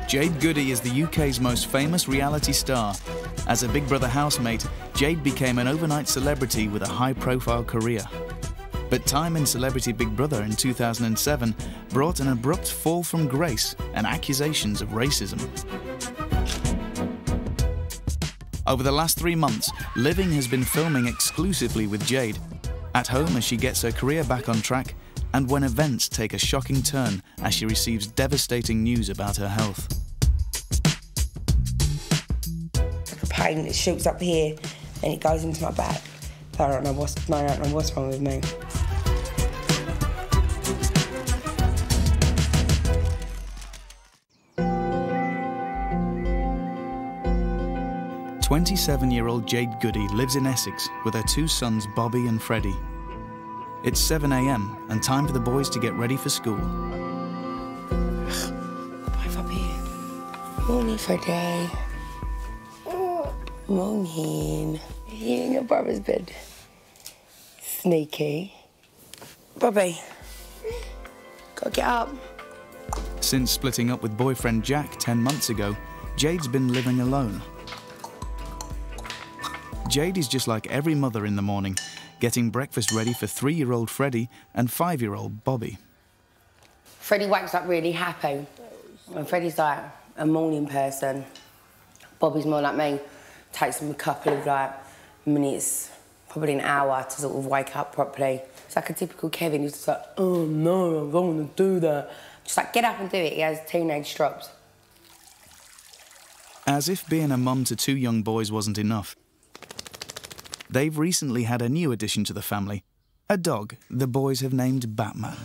Jade Goody is the UK's most famous reality star. As a Big Brother housemate, Jade became an overnight celebrity with a high-profile career. But time in Celebrity Big Brother in 2007 brought an abrupt fall from grace and accusations of racism. Over the last 3 months, Living has been filming exclusively with Jade, at home as she gets her career back on track, and when events take a shocking turn as she receives devastating news about her health. Like a pain that shoots up here and it goes into my back. I don't know what's wrong with me. "27-year-old Jade Goody lives in Essex with her 2 sons, Bobby and Freddie. It's 7 a.m. and time for the boys to get ready for school. Both up here. Morning, Freddie. Morning. You in your brother's bed. Sneaky. Bobby, gotta get up. Since splitting up with boyfriend Jack 10 months ago, Jade's been living alone. Jade is just like every mother in the morning, getting breakfast ready for 3-year-old Freddie and 5-year-old Bobby. Freddie wakes up really happy. And Freddie's like a morning person. Bobby's more like me. Takes him a couple of minutes, probably an hour to sort of wake up properly. It's like a typical Kevin. He's just like, oh no, I don't want to do that. Just like, get up and do it. He has teenage drops. As if being a mum to 2 young boys wasn't enough, they've recently had a new addition to the family, a dog the boys have named Batman.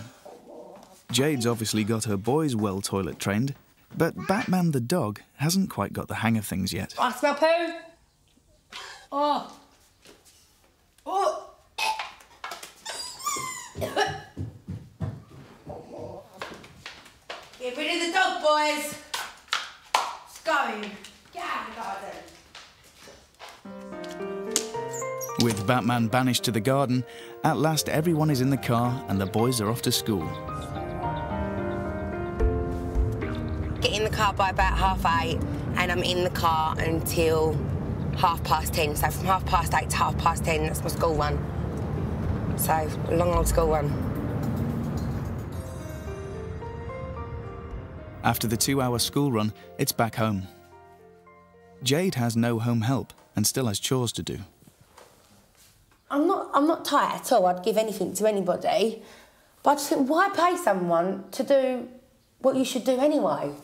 Jade's obviously got her boys well toilet trained, but Batman the dog hasn't quite got the hang of things yet. I smell poo. Oh. Oh. Get rid of the dog, boys. It's going. Get out of the garden. With Batman banished to the garden, at last everyone is in the car and the boys are off to school. Get in the car by about 8:30, and I'm in the car until 10:30. So from 8:30 to 10:30, that's my school run. So a long old school run. After the 2-hour school run, it's back home. Jade has no home help and still has chores to do. I'm not tight at all. I'd give anything to anybody. But I just think, why pay someone to do what you should do anyway?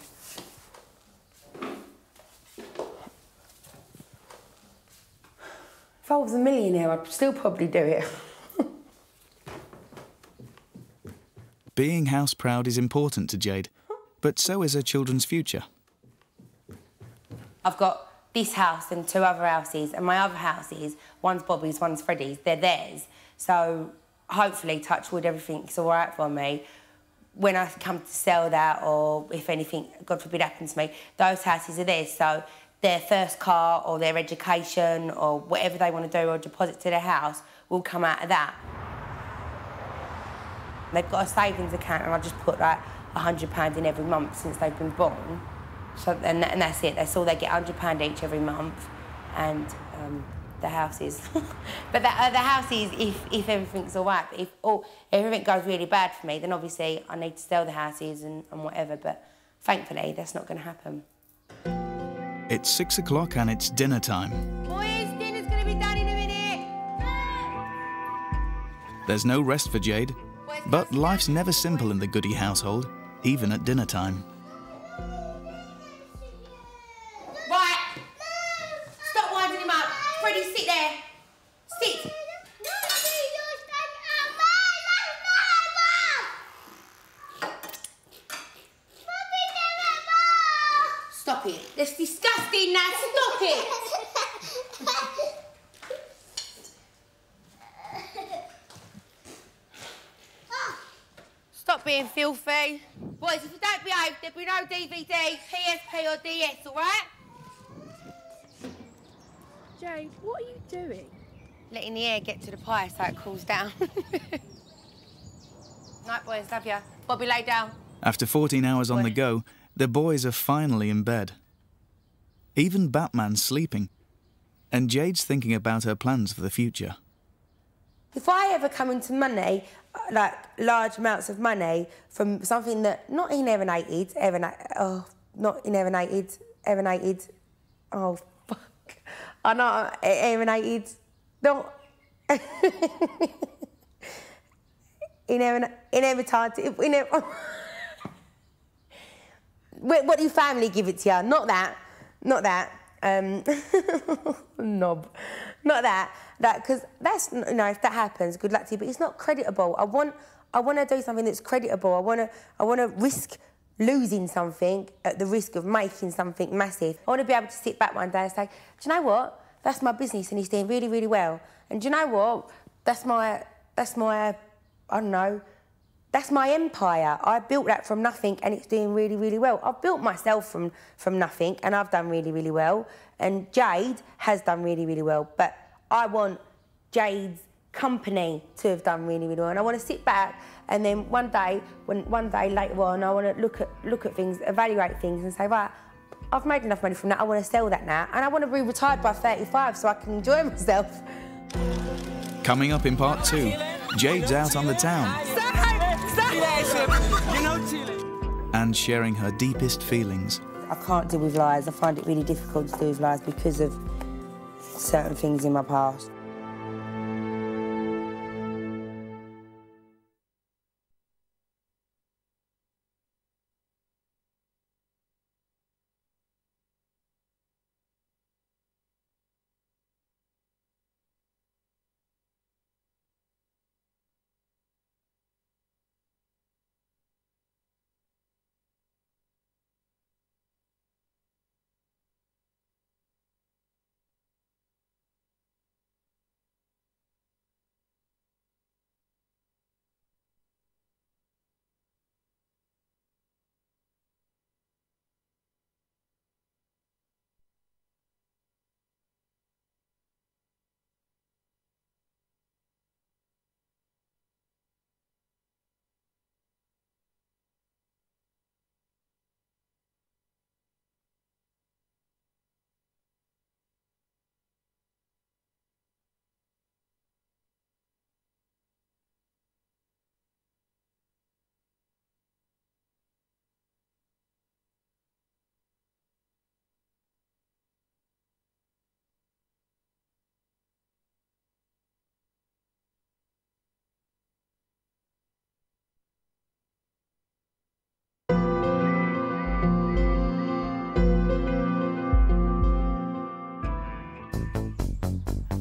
If I was a millionaire, I'd still probably do it. Being house proud is important to Jade, but so is her children's future. I've got this house and 2 other houses, and my other houses, one's Bobby's, one's Freddie's, they're theirs. So hopefully, touch wood, everything's all right for me. When I come to sell that, or if anything, God forbid, happens to me, those houses are theirs. So their first car or their education or whatever they want to do or deposit to their house will come out of that. They've got a savings account and I just put like £100 in every month since they've been born. So, and that's it. That's all they get, £100 each every month, and the houses. But the houses, if everything's all right. But if everything goes really bad for me, then obviously I need to sell the houses and whatever. But thankfully, that's not going to happen. It's 6 o'clock and it's dinner time. Boys, dinner's going to be done in a minute. There's no rest for Jade, but life's never simple in the Goody household, even at dinner time. Right. Stop winding him up. Freddie, sit there. Sit. Stop it. That's disgusting now. Stop it. Stop being filthy. Boys, if you don't behave, there'll be no DVD, PSP or DS, all right? Jade, what are you doing? Letting the air get to the pie so it cools down. Night, boys. Love ya. Bobby, lay down. After 14 hours on the go, The boys are finally in bed. Even Batman's sleeping, and Jade's thinking about her plans for the future. If I ever come into money, like large amounts of money from something that not inevitated, oh fuck, I know inevitated, not inevitable. What do your family give it to you? Not that. Knob. Not that. Because that's, you know, if that happens, good luck to you. But it's not creditable. I want to do something that's creditable. I want to risk losing something at the risk of making something massive. I want to be able to sit back one day and say, do you know what? That's my business and it's doing really, really well. And do you know what? That's my, I don't know, that's my empire. I built that from nothing and it's doing really, really well. I've built myself from nothing and I've done really, really well. And Jade has done really, really well. But I want Jade's company to have done really, really well. And I want to sit back and then one day later on, I want to look at things, evaluate things and say, right, I've made enough money from that, I want to sell that now. And I want to be retired by 35 so I can enjoy myself. Coming up in part 2, Jade's out on the town. And sharing her deepest feelings. I can't deal with lies. I find it really difficult to deal with lies because of certain things in my past.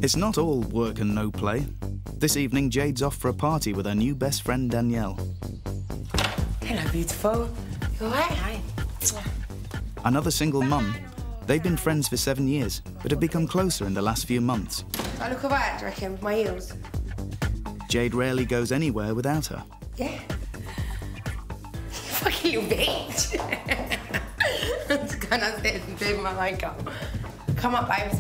It's not all work and no play. This evening, Jade's off for a party with her new best friend, Danielle. Hello, beautiful. You all right? Hi. Another single mum. They've been friends for 7 years, but have become closer in the last few months. I look all right, do you reckon, with my heels? Jade rarely goes anywhere without her. Yeah. Fucking little bitch. I'm just going upstairs and doing my makeup. Come up, babes.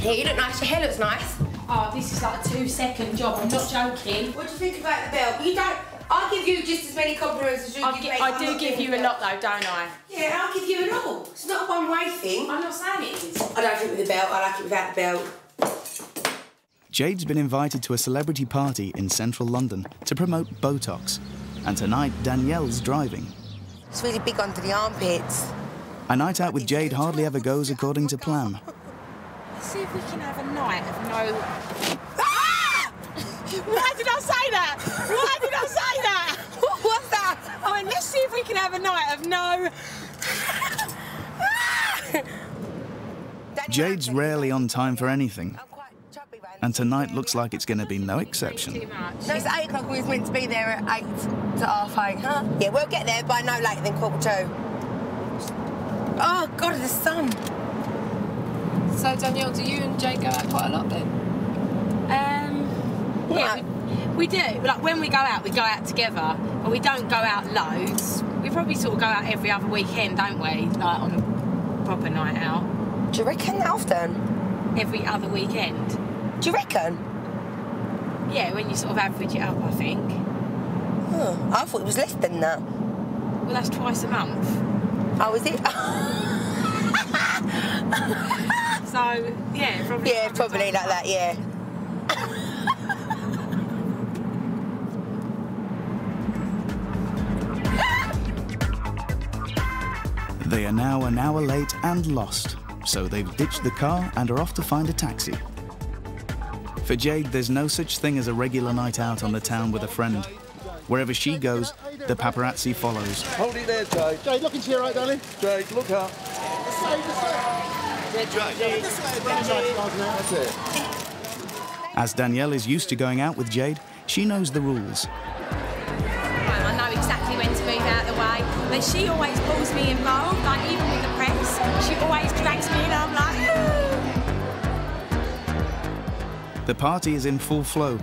Yeah, you look nice. Your hair looks nice. Oh, this is like a 2-second job. I'm not joking. What do you think about the belt? You don't. I'll give you just as many compliments as you give me. I do give you a lot, though, don't I? Yeah, I'll give you a lot. It's not a one-way thing. I'm not saying it is. I don't think with the belt. I like it without the belt. Jade's been invited to a celebrity party in central London to promote Botox. And tonight, Danielle's driving. It's really big under the armpits. A night out with Jade hardly ever goes according to plan. Let's see if we can have a night of no... Ah! Why did I say that? Why did I say that? What's that? I went, let's see if we can have a night of no... Jade's rarely on time for anything. And tonight looks like it's going to be no exception. No, it's 8 o'clock. We was meant to be there at 8 to half 8. Huh? Yeah, we'll get there by no later than 2:15. Oh, God, the sun. So, Danielle, do you and Jade go out quite a lot then? Yeah, we do. Like, when we go out together, but we don't go out loads. We probably sort of go out every other weekend, don't we? Like, on a proper night out. Do you reckon that often? Every other weekend. Do you reckon? Yeah, when you sort of average it up, I think. Oh, I thought it was less than that. Well, that's twice a month. Oh, is it? So, yeah, probably. Yeah, probably like that, yeah. They are now an hour late and lost, so they've ditched the car and are off to find a taxi. For Jade, there's no such thing as a regular night out on the town with a friend. Wherever she goes, the paparazzi follows. Hold it there, Jade. Jade, look into your right, darling. Jade, look up. That's it. As Danielle is used to going out with Jade, she knows the rules. I know exactly when to move out of the way, but she always pulls me involved, like even with the press. She always drags me in, I'm like, The party is in full flow.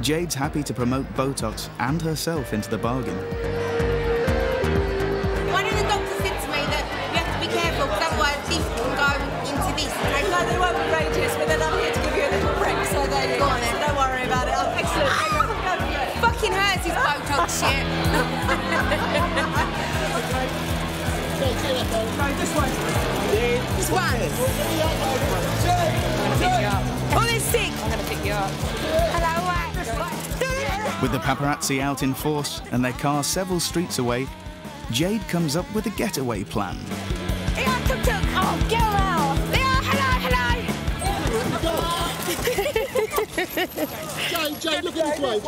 Jade's happy to promote Botox and herself into the bargain. One of the doctors said to me that you have to be careful because otherwise this can go into this. No, they won't be dangerous, but then I'm here to give you a little prick, so there you go. So don't worry about it. Oh, excellent. Fucking hurts this Botox shit. No, this one. This one. Oh, they're sick. I'm going to pick you up. Hello, With the paparazzi out in force and their car several streets away, Jade comes up with a getaway plan. Yeah, tuk tuk. Oh, get out. Yeah, hello. Jade, look at this way.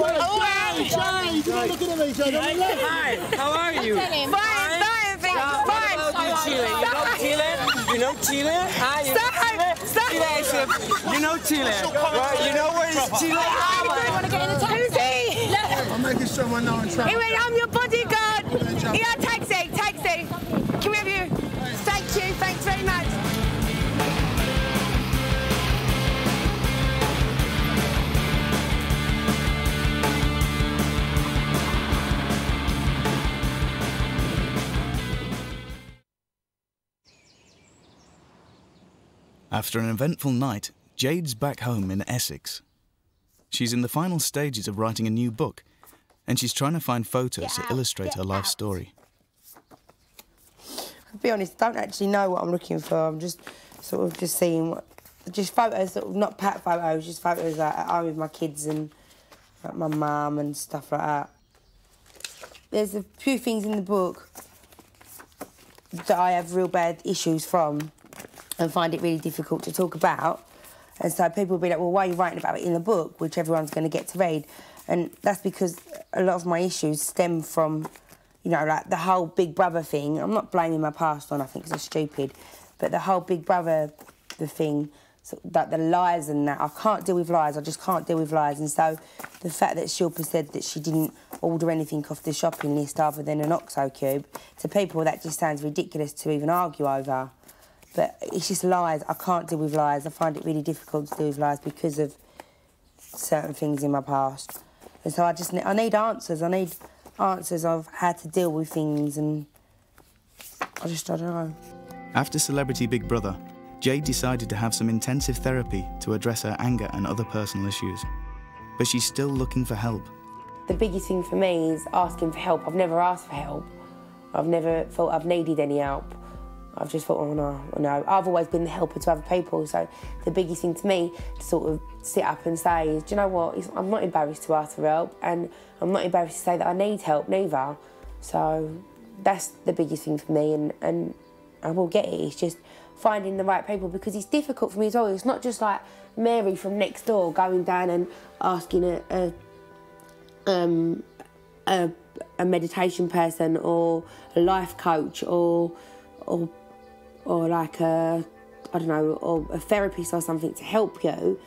Jade, you're not looking at me, Jade. Hi, how are you? Fine, thanks. Fine. You know Chile? Ah, you know Stop. Chile? You know Chile? Well, you know where is Chile? Who's he? I'm making sure I know I'm trying. Anyway, I'm your bodyguard. Yeah, taxi. Can we have you? Thank you. Thanks very much. After an eventful night, Jade's back home in Essex. She's in the final stages of writing a new book, and she's trying to find photos to illustrate her life story. To be honest, I don't actually know what I'm looking for. I'm just sort of seeing just photos, sort of not pat photos, just photos like at home with my kids and like my mum and stuff like that. There's a few things in the book that I have real bad issues from and find it really difficult to talk about. And so people will be like, well, why are you writing about it in the book, which everyone's going to get to read? And that's because a lot of my issues stem from, you know, like the whole Big Brother thing. I'm not blaming my past on, I think it's stupid, but the whole Big Brother, the thing, so that the lies and that, I can't deal with lies, I just can't deal with lies. And so the fact that Shilpa said that she didn't order anything off the shopping list other than an OXO cube, to people that just sounds ridiculous to even argue over. But it's just lies. I can't deal with lies. I find it really difficult to deal with lies because of certain things in my past. And so I need answers. I need answers of how to deal with things, and I don't know. After Celebrity Big Brother, Jade decided to have some intensive therapy to address her anger and other personal issues. But she's still looking for help. The biggest thing for me is asking for help. I've never asked for help. I've never thought I've needed any help. I've just thought, oh no. I've always been the helper to other people, so the biggest thing to me to sort of sit up and say is, do you know what, I'm not embarrassed to ask for help, and I'm not embarrassed to say that I need help neither. So that's the biggest thing for me, and I will get it. It's just finding the right people, because it's difficult for me as well. It's not just like Mary from next door going down and asking a meditation person or a life coach or like a, I don't know, or a therapist or something to help you.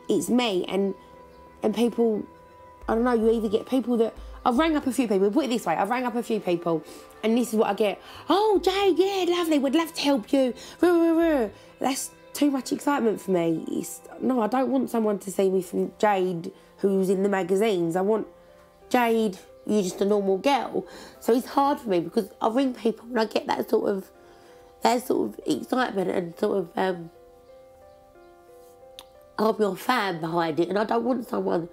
It's me and people, I don't know, you either get people that, I've rang up a few people, put it this way, I've rang up a few people and this is what I get. Oh, Jade, yeah, lovely, would love to help you. That's too much excitement for me. No, I don't want someone to see me from Jade who's in the magazines. I want Jade, you're just a normal girl. So it's hard for me because I ring people and I get that sort of excitement and sort of, I'm your fan behind it, and I don't want someone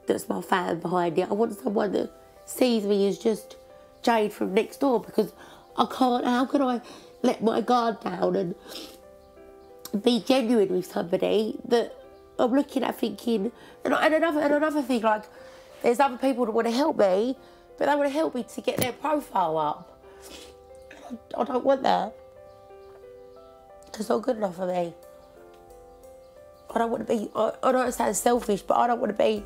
that's my fan behind it. I want someone that sees me as just Jade from next door, because I can't, how can I let my guard down and be genuine with somebody that I'm looking at thinking, and another thing, like, there's other people that want to help me, but they want to help me to get their profile up. I don't want that. It's not good enough for me. I don't want to be, I know it sounds selfish, but I don't want to be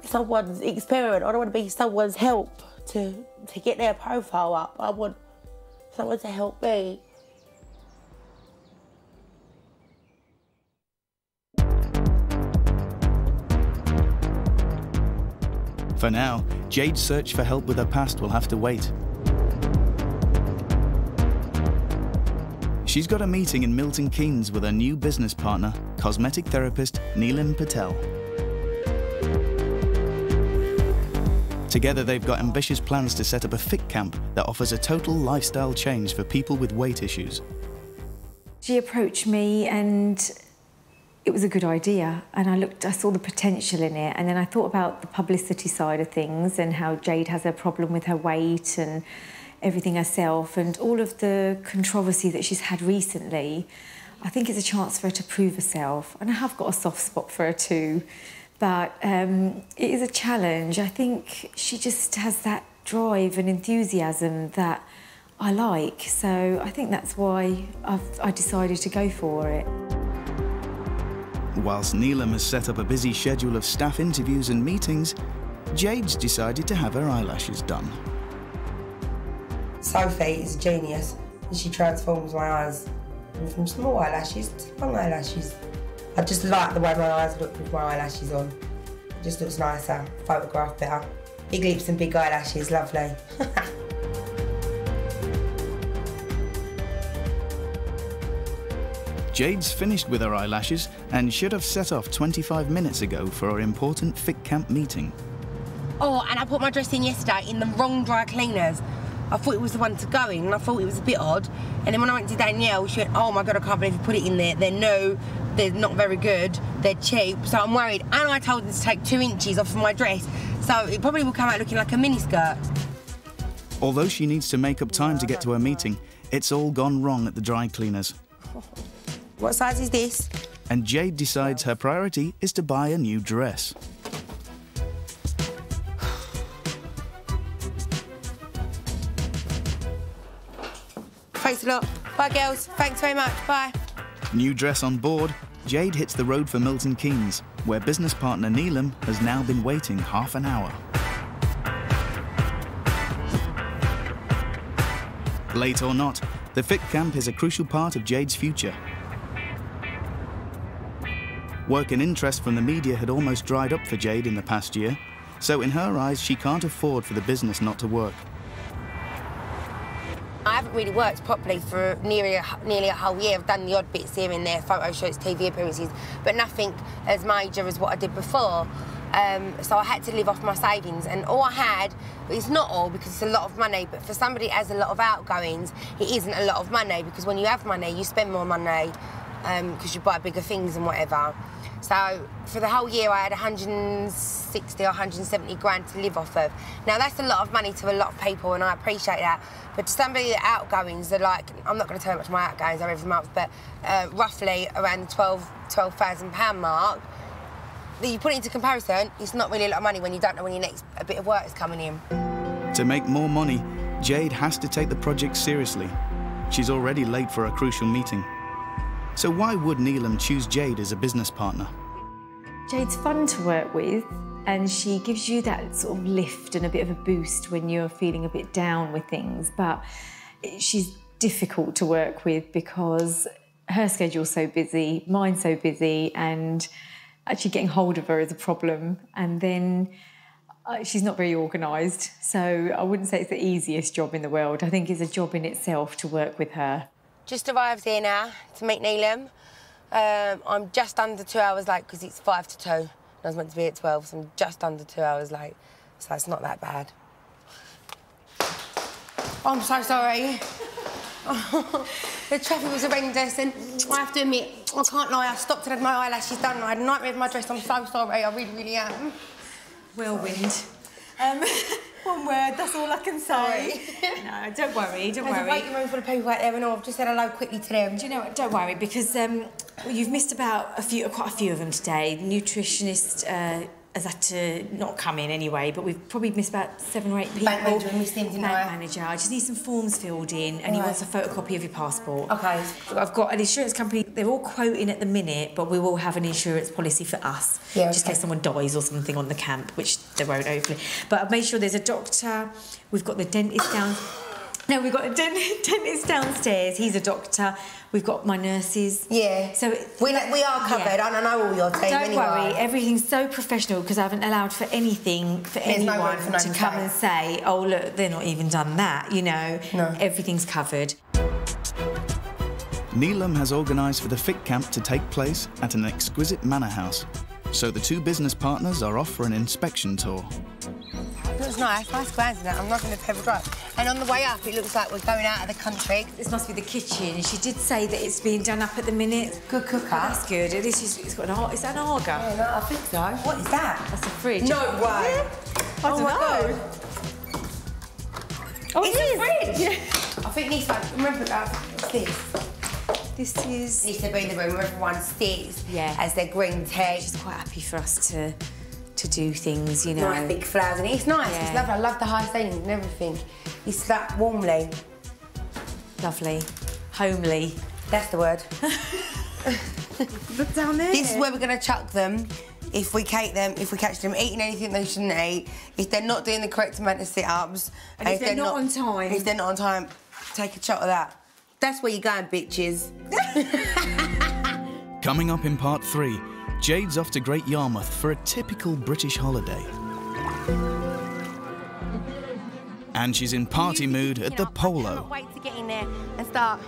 someone's experiment. I don't want to be someone's help to get their profile up. I want someone to help me. For now, Jade's search for help with her past will have to wait. She's got a meeting in Milton Keynes with her new business partner, cosmetic therapist Neelam Patel. Together, they've got ambitious plans to set up a fit camp that offers a total lifestyle change for people with weight issues. She approached me and it was a good idea, and I saw the potential in it, and then I thought about the publicity side of things and how Jade has a problem with her weight and everything herself, and all of the controversy that she's had recently. I think it's a chance for her to prove herself, and I have got a soft spot for her too, but it is a challenge. I think she just has that drive and enthusiasm that I like, so I think that's why I decided to go for it. Whilst Neelam has set up a busy schedule of staff interviews and meetings, Jade's decided to have her eyelashes done. Sophie is a genius, and she transforms my eyes from small eyelashes to long eyelashes. I just like the way my eyes look with my eyelashes on. It just looks nicer, photographed better. Big lips and big eyelashes, lovely. Jade's finished with her eyelashes and should have set off 25 minutes ago for her important fit camp meeting. Oh, and I put my dress in yesterday in the wrong dry cleaners. I thought it was the one to go in, and I thought it was a bit odd. And then when I went to Danielle, she went, oh my God, I can't believe you put it in there. They're new, they're not very good, they're cheap, so I'm worried. And I told them to take 2 inches off of my dress, so it probably will come out looking like a miniskirt. Although she needs to make up time to get to her meeting, it's all gone wrong at the dry cleaners. What size is this? And Jade decides her priority is to buy a new dress. Thanks a lot. Bye, girls. Thanks very much. Bye. New dress on board, Jade hits the road for Milton Keynes, where business partner Neelam has now been waiting half an hour. Late or not, the fit camp is a crucial part of Jade's future. Work and interest from the media had almost dried up for Jade in the past year, so in her eyes, she can't afford for the business not to work. I haven't really worked properly for nearly a whole year. I've done the odd bits here and there, photo shoots, TV appearances, but nothing as major as what I did before. So I had to live off my savings, and all I had, it's not all because it's a lot of money, but for somebody that has a lot of outgoings, it isn't a lot of money, because when you have money, you spend more money because you buy bigger things and whatever. So for the whole year, I had 160 or 170 grand to live off of. Now, that's a lot of money to a lot of people, and I appreciate that. But to somebody that outgoings are like, I'm not going to tell you how much my outgoings are every month, but roughly around the £12,000 mark, you put it into comparison, it's not really a lot of money when you don't know when your next bit of work is coming in. To make more money, Jade has to take the project seriously. She's already late for a crucial meeting. So why would Neelam choose Jade as a business partner? Jade's fun to work with, and she gives you that sort of lift and a bit of a boost when you're feeling a bit down with things, but she's difficult to work with because her schedule's so busy, mine's so busy, and actually getting hold of her is a problem. And then she's not very organised, so I wouldn't say it's the easiest job in the world. I think it's a job in itself to work with her. Just arrived here now to meet Neelam. I'm just under 2 hours late because it's 5 to 2. I was meant to be at 12, so I'm just under 2 hours late. So it's not that bad. Oh, I'm so sorry. The traffic was horrendous, and I have to admit, I can't lie, I stopped and had my eyelashes done. I had a nightmare with my dress. I'm so sorry, I really, really am. Whirlwind. One word, that's all I can say. No, don't worry, don't worry. There's a waiting room full of people out there, and I've just said hello quickly to them. Do you know what? Don't worry, because you've missed quite a few of them today. The nutritionist has had to not come in anyway, but we've probably missed about 7 or 8 people. Bank manager, missed him, didn't I? Bank manager. I just need some forms filled in, and he wants a photocopy of your passport. Okay. I've got an insurance company. They're all quoting at the minute, but we will have an insurance policy for us, just in case someone dies or something on the camp, which they won't, hopefully. But I've made sure there's a doctor. We've got the dentist down. No, we've got a dentist downstairs. He's a doctor. We've got my nurses. Yeah. So we are covered. Yeah. I know all your team. Don't worry. Everything's so professional because I haven't allowed for anything for anyone to come and say, "Oh, look, they're not even done that." You know. No. Everything's covered. Neelam has organised for the fit camp to take place at an exquisite manor house. So the 2 business partners are off for an inspection tour. It looks nice grounds in that. I'm loving the pebble drive. And on the way up, it looks like we're going out of the country. This must be the kitchen. She did say that it's being done up at the minute. Good cooker. That's good. It's got an is that an Arga? Yeah, no, I think so. What is that? That's a fridge. No way. I don't know. Oh, it's a fridge. Yeah. I think this one. Remember that? What's this? This is... Needs to be in the room where everyone sits. Yeah. As their green tea. She's quite happy for us to do things, you know. Nice big flowers, and it's nice. Yeah. It's lovely. I love the high ceilings and everything. It's that warmly. Lovely. Homely. That's the word. Look down there. This is where we're going to chuck them if we catch them eating anything they shouldn't eat, if they're not doing the correct amount of sit-ups. And if they're not on time. If they're not on time, take a shot of that. That's where you're going, bitches. Coming up in part 3, Jade's off to Great Yarmouth for a typical British holiday. And she's in party mood at the Polo. I can't wait to get in there and start.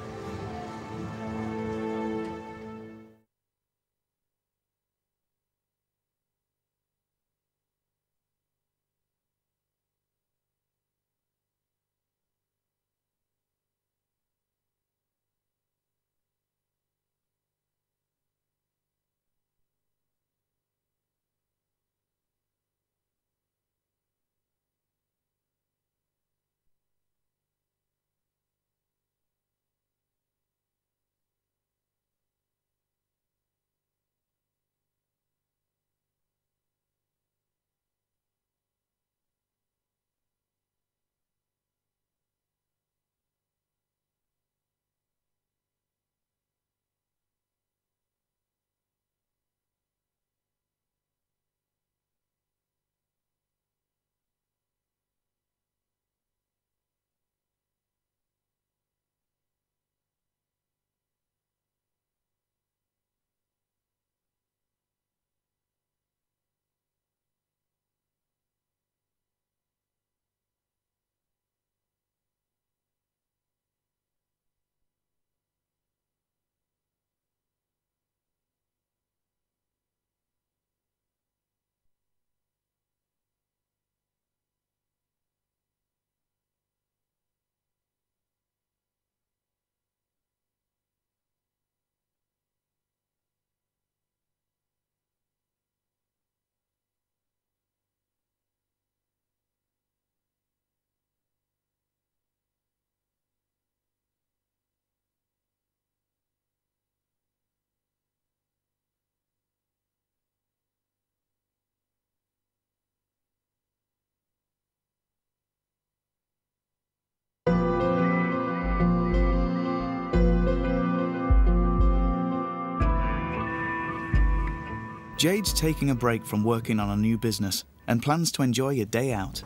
Jade's taking a break from working on a new business and plans to enjoy a day out.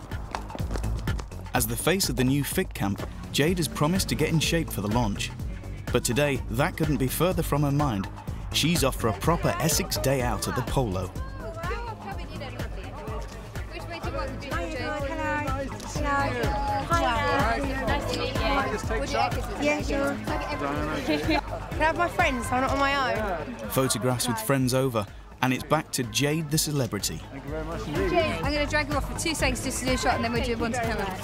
As the face of the new fit camp, Jade has promised to get in shape for the launch. But today, that couldn't be further from her mind. She's off for a proper Essex day out at the Polo. Yeah, sure. Can I have my friends so I'm not on my own? Photographs with friends over, and it's back to Jade the celebrity. Thank you very much indeed. Jade, I'm going to drag you off for 2 seconds just to do a shot, and then we'll do one to camera.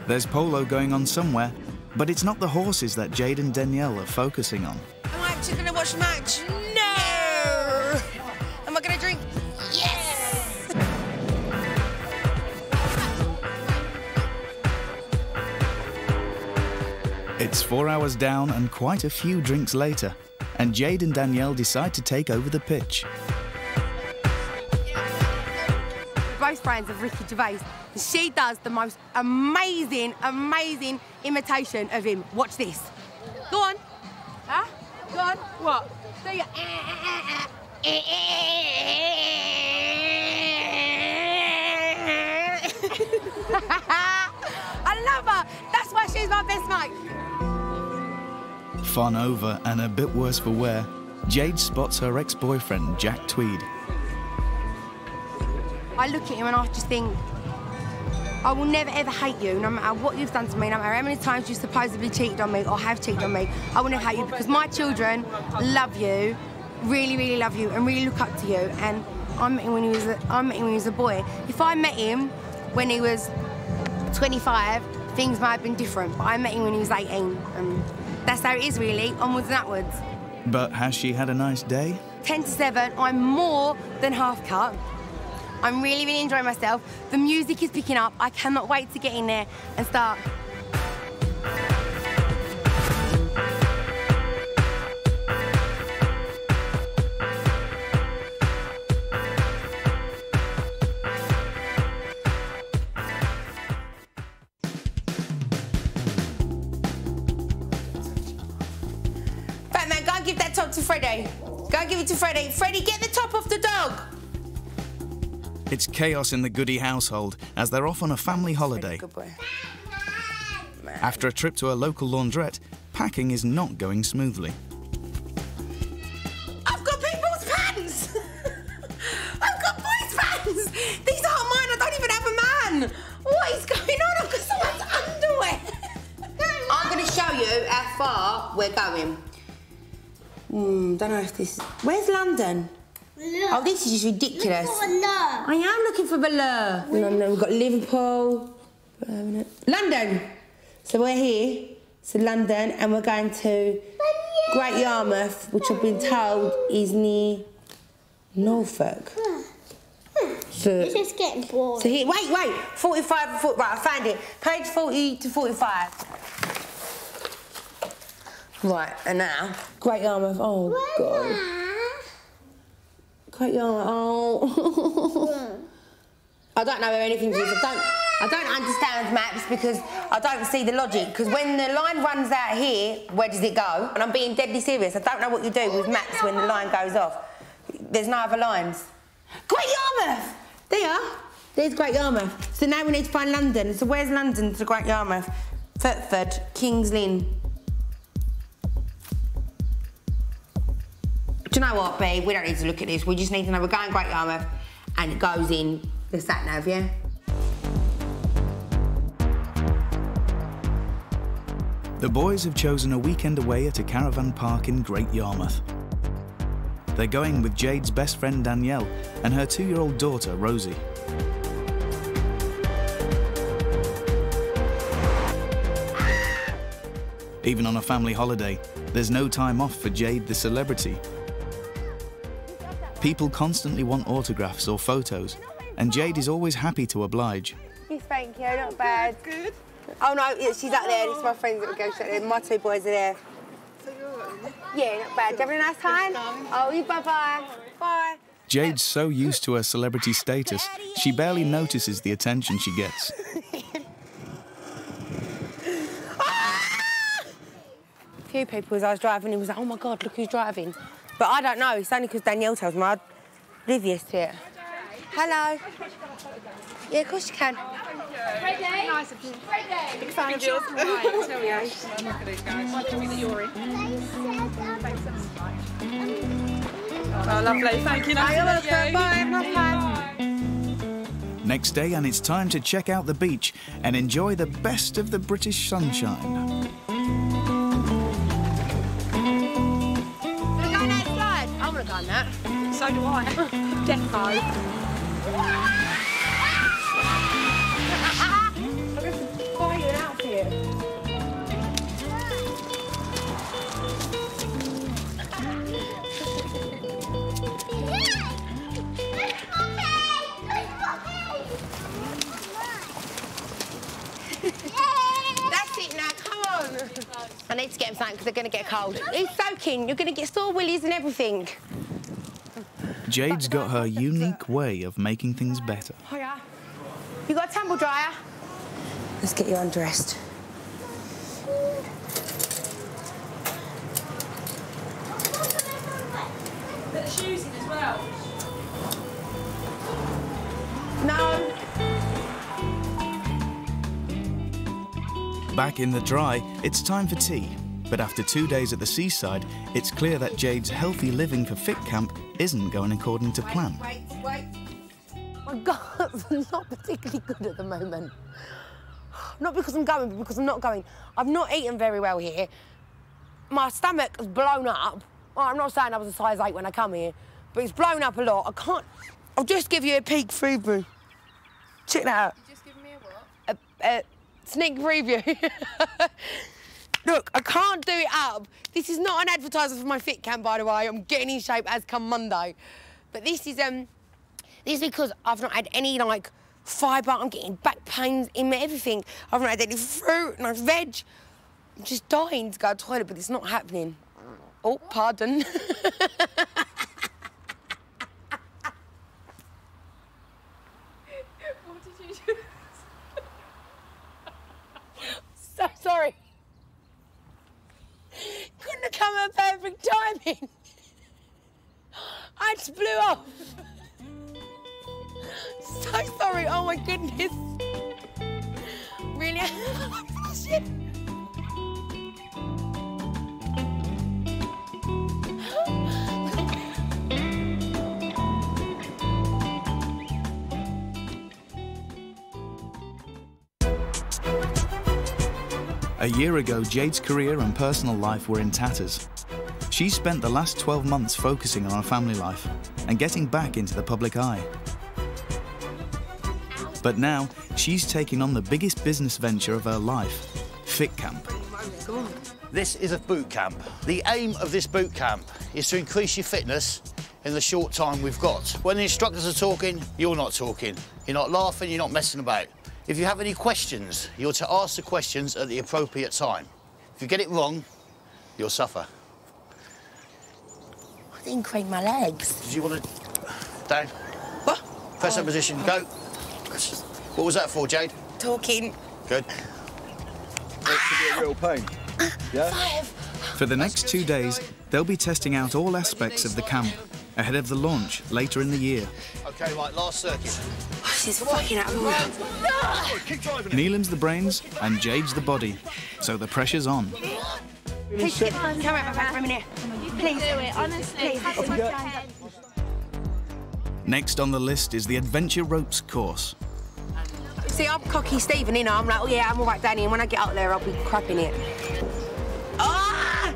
There's polo going on somewhere, but it's not the horses that Jade and Danielle are focusing on. Am I actually going to watch the match? No! Am I going to drink? Yes! It's 4 hours down and quite a few drinks later, and Jade and Danielle decide to take over the pitch. We're both friends of Ricky Gervais. She does the most amazing, amazing imitation of him. Watch this. Go on. Huh? Go on. What? Do you... I love her. That's why she's my best mate. Fun over and a bit worse for wear, Jade spots her ex-boyfriend, Jack Tweed. I look at him and I just think, I will never ever hate you, no matter what you've done to me, no matter how many times you supposedly cheated on me or have cheated on me. I will never hate you because my children love you, really, really love you and really look up to you. And I met him when he was a boy. If I met him when he was 25, things might have been different. But I met him when he was 18, and that's how it is really, onwards and upwards. But has she had a nice day? 10 to 7, I'm more than half cut. I'm really, really enjoying myself. The music is picking up. I cannot wait to get in there and start. Batman, go and give that top to Freddie. Go and give it to Freddie. Freddie, get the top off the dog. It's chaos in the Goody household as they're off on a family holiday. Good boy. After a trip to a local laundrette, packing is not going smoothly. I've got people's pants! I've got boys' pants! These aren't mine, I don't even have a man! What is going on? I've got someone's underwear! I'm going to show you how far we're going. Don't know if this... Where's London? Look. Oh, this is just ridiculous. I am looking for Balleur. London, we've got Liverpool. London. So we're here, so London, and we're going to Great Yarmouth, which I've been told is near Norfolk. So, it's just getting boring. So here, wait, 45, right, I found it. Page 40 to 45. Right, and now, Great Yarmouth, oh God. Great Yarmouth, oh. I don't know where anything is. I don't understand maps because I don't see the logic. Because when the line runs out here, where does it go? And I'm being deadly serious. I don't know what you do with maps when the line goes off. There's no other lines. Great Yarmouth! There's Great Yarmouth. So now we need to find London. So where's London to Great Yarmouth? Thetford, King's Lynn. Do you know what, B? We don't need to look at this. We just need to know we're going Great Yarmouth and it goes in the sat-nav, yeah? The boys have chosen a weekend away at a caravan park in Great Yarmouth. They're going with Jade's best friend Danielle and her 2-year-old daughter Rosie. Even on a family holiday, there's no time off for Jade the celebrity. People constantly want autographs or photos, and Jade is always happy to oblige. Yes, thank you, not bad. Good. Oh no, yeah, she's up there. It's my friends that would go straight there. My 2 boys are there. So you're yeah, not bad. Did you have a nice time? Oh, you bye-bye. Bye. Jade's so used to her celebrity status, she barely notices the attention she gets. A few people as I was driving, he was like, oh my God, look who's driving. But I don't know, it's only because Danielle tells me. I'm oblivious to it. Hello. Yeah, of course you can. Freddie. Nice of you. Freddie. Big fan of yours. Right, tell you. Look at these guys. What do you that you're in? Oh, lovely. Thank you. Nice to meet you. Bye, have a nice time. Next day, and it's time to check out the beach and enjoy the best of the British sunshine. I would have done that. So do I. Defo. I'm going to buy you an outfit. That's it now, come on. because they're going to get cold. It's soaking. You're going to get sore willies and everything. Jade's got her unique way of making things better. Hiya. You got a tumble dryer? Let's get you undressed. Put the shoes in as well. No. Back in the dry, it's time for tea. But after 2 days at the seaside, it's clear that Jade's healthy living for Fit Camp isn't going according to plan. Wait. My gut's not particularly good at the moment. Not because I'm going, but because I'm not going. I've not eaten very well here. My stomach has blown up. Well, I'm not saying I was a size 8 when I come here, but it's blown up a lot. I can't... I'll just give you a peek preview. Check that out. You just giving me a what? A sneak preview. Look, I can't do it up. This is not an advertisement for my Fit Camp, by the way. I'm getting in shape as come Monday. But this is because I've not had any, like, fibre. I'm getting back pains in me, everything. I've not had any fruit, no veg. I'm just dying to go to the toilet, but it's not happening. Oh, pardon. What did you do? So sorry. Couldn't have come at perfect timing. I just blew off. So sorry. Oh my goodness. Really? Shit. A year ago, Jade's career and personal life were in tatters. She spent the last 12 months focusing on her family life and getting back into the public eye. But now, she's taking on the biggest business venture of her life, Fit Camp. This is a boot camp. The aim of this boot camp is to increase your fitness in the short time we've got. When the instructors are talking, you're not talking. You're not laughing, you're not messing about. If you have any questions, you're to ask the questions at the appropriate time. If you get it wrong, you'll suffer. I didn't crank my legs. Did you want to... Down? What? Press that position, go. What was that for, Jade? Talking. Good. It could be a real pain. Yeah? For the next 2 days, they'll be testing out all aspects of the camp ahead of the launch later in the year. OK, right, last circuit. She's fucking out of order. Neelam's the brains and Jade's the body, so the pressure's on. Please, come out for a minute. Please do it, honestly. Next on the list is the Adventure Ropes course. See, I'm cocky Stephen, you know. I'm like, oh yeah, I'm all right, Danny, and when I get up there, I'll be crapping it. Ah!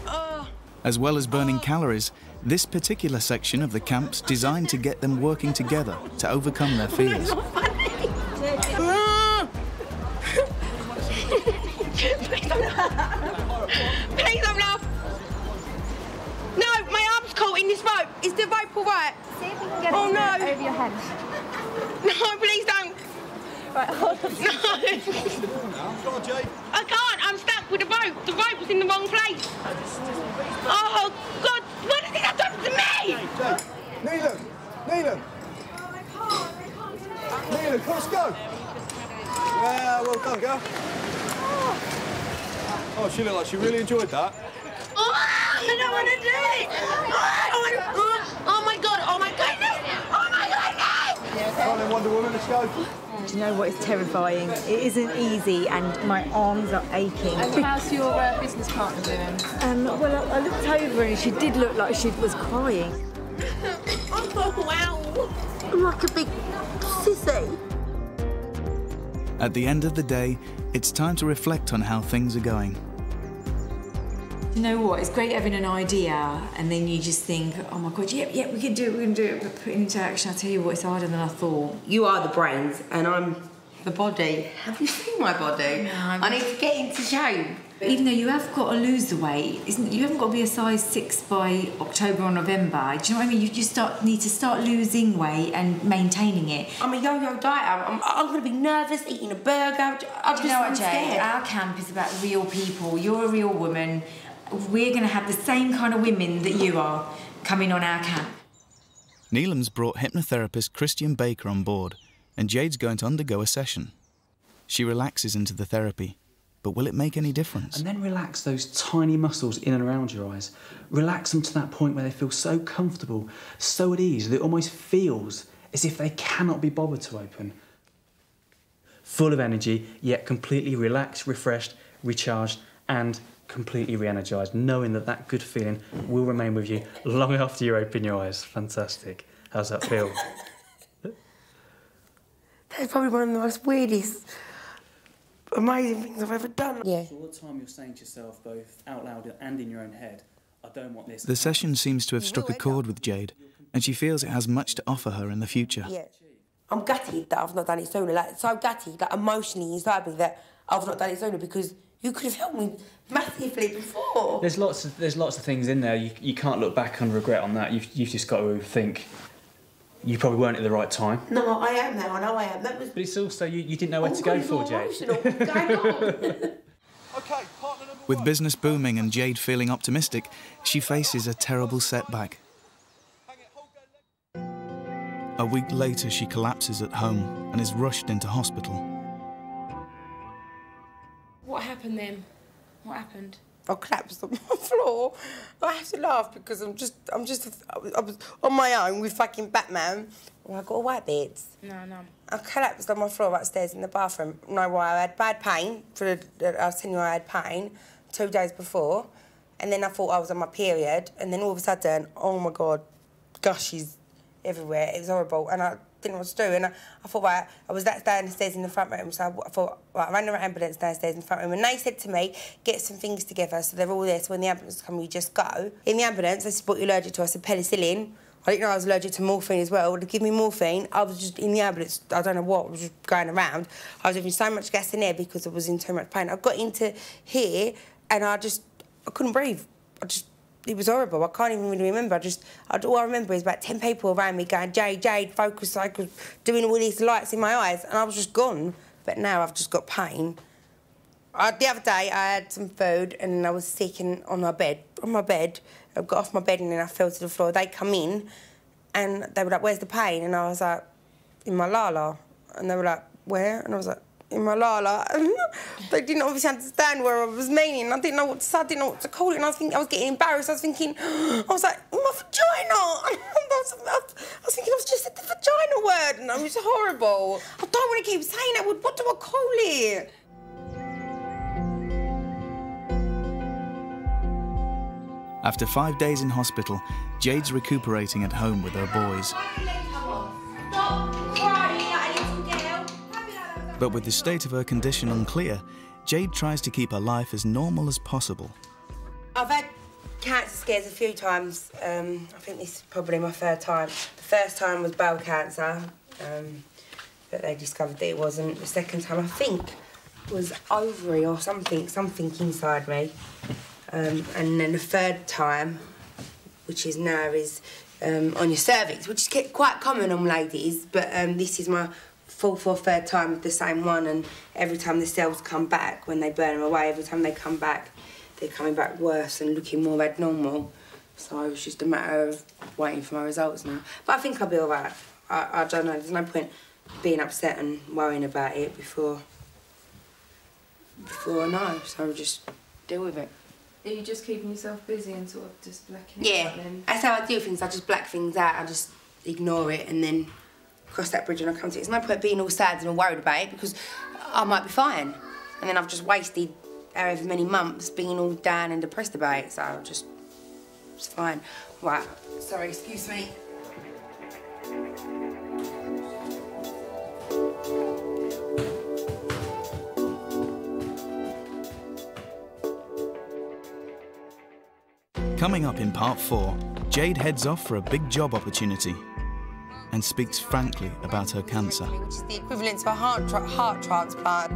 Oh. As well as burning calories, this particular section of the camp's designed to get them working together to overcome their fears. Please don't laugh. No, my arm's caught in this rope. Is the rope all right? See if you can get it no. over your head. No, please don't. Right, hold on. No. Go on, Jade. I can't. I'm stuck with the rope. The rope was in the wrong place. Oh, God. What has it done to me? Jade. Neelam. Neelam. Neelam, come on, let's go. Yeah, well done, girl. Oh, she looked like she really enjoyed that. Oh, I don't want to do it. Oh, my God. Oh, my goodness. Oh, my goodness. Come on then, Wonder Woman, let's go. Do you know what is terrifying? It isn't easy and my arms are aching. And how's your business partner doing? Well, I looked over and she did look like she was crying. Oh, wow. I'm like a big sissy. At the end of the day, it's time to reflect on how things are going. You know what? It's great having an idea and then you just think, oh my God, yep, we can do it, but putting it into action, I'll tell you what, it's harder than I thought. You are the brains and I'm the body. Have you seen my body? No, I need to get into shape. Even though you have got to lose the weight, you haven't got to be a size 6 by October or November. Do you know what I mean? You just need to start losing weight and maintaining it. I'm a yo-yo dieter. I'm going to be nervous eating a burger. Do you know what, Jade? Our camp is about real people. You're a real woman. We're going to have the same kind of women that you are coming on our camp. Neelam's brought hypnotherapist Christian Baker on board, and Jade's going to undergo a session. She relaxes into the therapy. But will it make any difference? And then relax those tiny muscles in and around your eyes. Relax them to that point where they feel so comfortable, so at ease, that it almost feels as if they cannot be bothered to open. Full of energy, yet completely relaxed, refreshed, recharged, and completely re-energised, knowing that that good feeling will remain with you long after you open your eyes. Fantastic. How's that feel? That's probably one of the most weirdest, amazing things I've ever done. Yeah. So all the time you're saying to yourself, both out loud and in your own head, I don't want this. The session seems to have struck a chord with Jade, and she feels it has much to offer her in the future. Yeah. I'm gutted that I've not done it sooner. Like, so gutted, like, emotionally inside me, that I've not done it sooner, because you could have helped me massively before. There's lots of things in there. You can't look back and regret on that. You've just got to think you probably weren't at the right time. No, I am now. I know I am. That was. But it's also you didn't know where to go for, Jade. With business booming and Jade feeling optimistic, she faces a terrible setback. A week later, she collapses at home and is rushed into hospital. What happened then? What happened? I collapsed on the floor. I have to laugh because I was on my own with fucking Batman. And I got a white beds. No. I collapsed on my floor upstairs in the bathroom. Know why? I had bad pain. I was telling you I had pain 2 days before, and then I thought I was on my period, and then all of a sudden, oh my God, gushes everywhere. It was horrible, and I didn't know what to do. And I thought, right, I was downstairs in the front room, so I thought, right, I ran the ambulance downstairs in the front room, and they said to me, get some things together, so they're all there, so when the ambulance comes, you just go. In the ambulance, they said, what are you allergic to? I said, penicillin. I didn't know I was allergic to morphine as well. They give me morphine. I was just in the ambulance, I don't know what, I was just going around. I was having so much gas in there because I was in too much pain. I got into here, and I couldn't breathe. It was horrible. I can't even really remember. All I remember is about 10 people around me going, Jade, focus, doing all these lights in my eyes, and I was just gone. But now I've just got pain. The other day I had some food and I was sick and on my bed. I got off my bed and then I fell to the floor. They come in and they were like, where's the pain? And I was like, in my lala. And they were like, where? And I was like, in my lala. They didn't obviously understand where I was meaning. I didn't know what to say, I didn't know what to call it. And I was getting embarrassed. I was like, in my vagina. I was thinking, I've just said the vagina word. And it was horrible. I don't want to keep saying that. What do I call it? After 5 days in hospital, Jade's recuperating at home with her boys. But with the state of her condition unclear, Jade tries to keep her life as normal as possible. I've had cancer scares a few times. I think this is probably my third time. The first time was bowel cancer, but they discovered that it wasn't. The second time, I think, was ovary or something inside me. And then the third time, which is now, is on your cervix, which is quite common on ladies, but this is my fourth or third time with the same one, and every time the cells come back, when they burn them away, every time they come back, they're coming back worse and looking more abnormal. So it's just a matter of waiting for my results now. But I think I'll be all right. I don't know, there's no point being upset and worrying about it before I know, so I'll just deal with it. Are you just keeping yourself busy and sort of just blacking it out then? That's how I do things. I just black things out. I just ignore it and then cross that bridge when I come to it. There's no point being all sad and all worried about it because I might be fine. And then I've just wasted however many months being all down and depressed about it, so it's fine. Right, sorry, excuse me. Coming up in part 4, Jade heads off for a big job opportunity and speaks frankly about her cancer. Which is the equivalent to a heart transplant.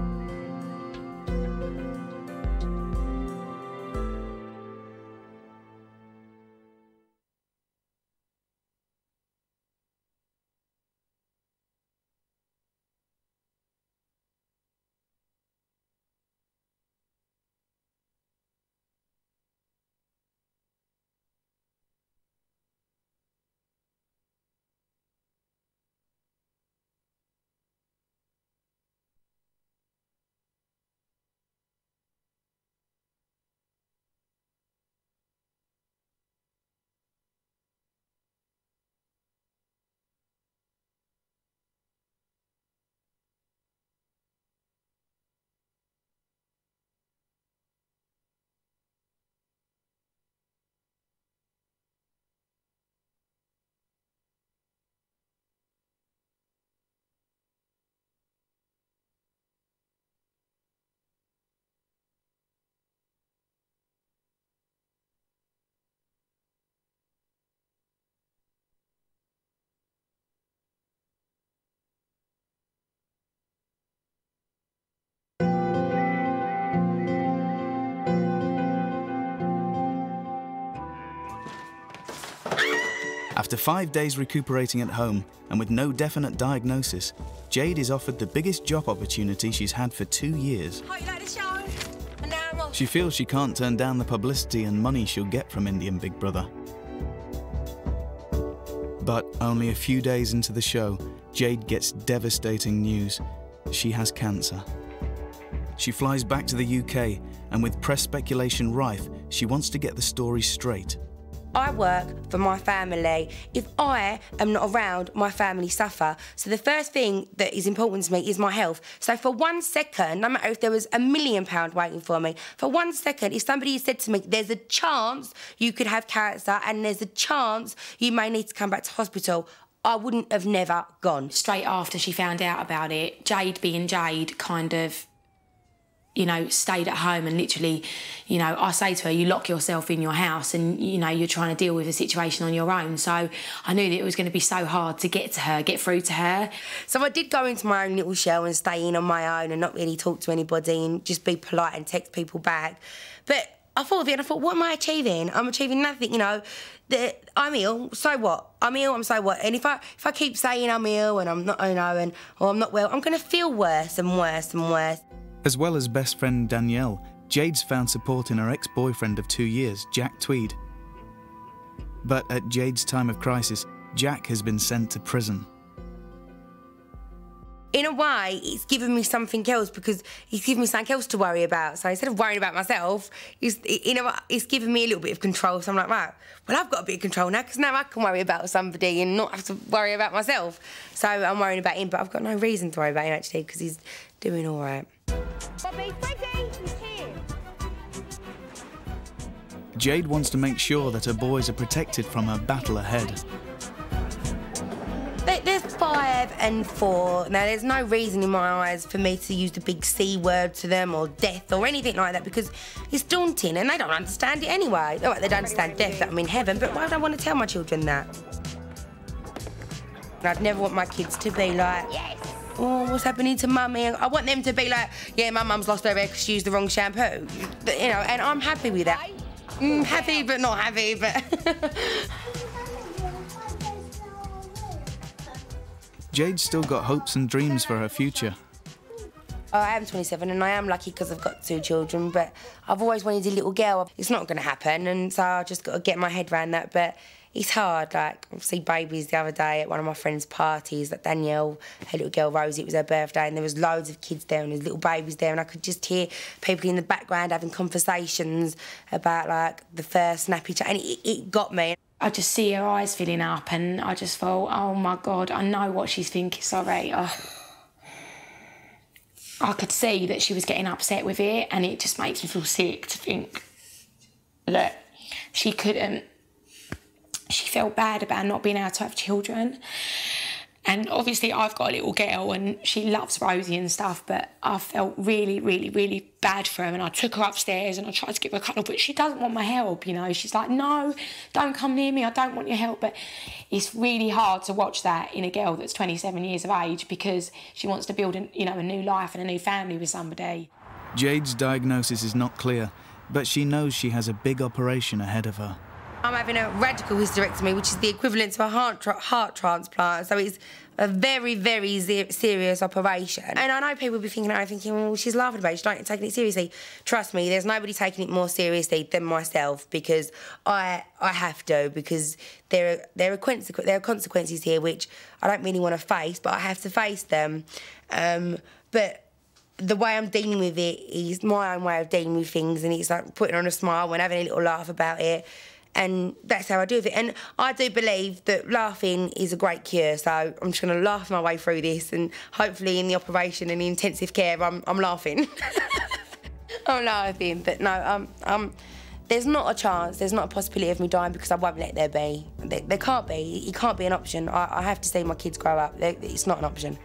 After 5 days recuperating at home and with no definite diagnosis, Jade is offered the biggest job opportunity she's had for 2 years. Hope you like the show. And now I'm off. She feels she can't turn down the publicity and money she'll get from Indian Big Brother. But only a few days into the show, Jade gets devastating news. She has cancer. She flies back to the UK, and with press speculation rife, she wants to get the story straight. I work for my family. If I am not around, my family suffer. So the first thing that is important to me is my health. So for 1 second, no matter if there was £1 million waiting for me, for 1 second, if somebody said to me, there's a chance you could have cancer and there's a chance you may need to come back to hospital, I wouldn't have never gone. Straight after she found out about it, Jade being Jade kind of, you know, stayed at home and literally, you know, I say to her, you lock yourself in your house and, you know, you're trying to deal with the situation on your own. So I knew that it was going to be so hard to get to her, get through to her. So I did go into my own little shell and stay in on my own and not really talk to anybody and just be polite and text people back. But I thought of it and I thought, what am I achieving? I'm achieving nothing, you know. I'm ill, so what? I'm ill, so what? And if I keep saying I'm ill and I'm not, you know, or I'm not well, I'm going to feel worse and worse and worse. As well as best friend Danielle, Jade's found support in her ex-boyfriend of 2 years, Jack Tweed. But at Jade's time of crisis, Jack has been sent to prison. In a way, it's given me something else because he's given me something else to worry about. So instead of worrying about myself, it's given me a little bit of control. So I'm like, right, well, I've got a bit of control now because now I can worry about somebody and not have to worry about myself. So I'm worrying about him, but I've got no reason to worry about him, actually, because he's doing all right. Bobby, Freddie, he's here. Jade wants to make sure that her boys are protected from her battle ahead. There's 5 and 4. Now, there's no reason in my eyes for me to use the big C word to them or death or anything like that because it's daunting and they don't understand it anyway. All right, they don't understand death, that I'm in heaven, but why would I want to tell my children that? I'd never want my kids to be like, yes, oh, what's happening to mummy? I want them to be like, yeah, my mum's lost her hair because she used the wrong shampoo. But, you know, and I'm happy with that. Happy but not happy, but... Jade's still got hopes and dreams for her future. I am 27 and I am lucky because I've got 2 children, but I've always wanted a little girl. It's not going to happen, and so I just got to get my head around that, but it's hard. Like, I see babies the other day at one of my friends' parties, like Danielle, her little girl Rosie, it was her birthday, and there was loads of kids there and there's little babies there, and I could just hear people in the background having conversations about, like, the first nappy chat, and it got me. I just see her eyes filling up and I just thought, oh my God, I know what she's thinking, sorry. Oh. I could see that she was getting upset with it and it just makes me feel sick to think, look, she couldn't, she felt bad about not being able to have children. And obviously I've got a little girl and she loves Rosie and stuff, but I felt really, really, really bad for her, and I took her upstairs and I tried to give her a cuddle, but she doesn't want my help, you know. She's like, no, don't come near me, I don't want your help. But it's really hard to watch that in a girl that's 27 years of age because she wants to build a new life and a new family with somebody. Jade's diagnosis is not clear, but she knows she has a big operation ahead of her. I'm having a radical hysterectomy, which is the equivalent to a heart transplant. So it's a very, very serious operation. And I know people will be thinking, well, she's laughing about it, she's not taking it seriously. Trust me, there's nobody taking it more seriously than myself because I have to, because there are consequences here which I don't really want to face, but I have to face them. But the way I'm dealing with it is my own way of dealing with things, and it's like putting on a smile and having a little laugh about it. And that's how I do it. And I do believe that laughing is a great cure, so I'm just going to laugh my way through this, and hopefully in the operation and the intensive care, I'm laughing. I'm laughing, but no, there's not a chance, there's not a possibility of me dying because I won't let there be. There can't be. It can't be an option. I have to see my kids grow up. It's not an option.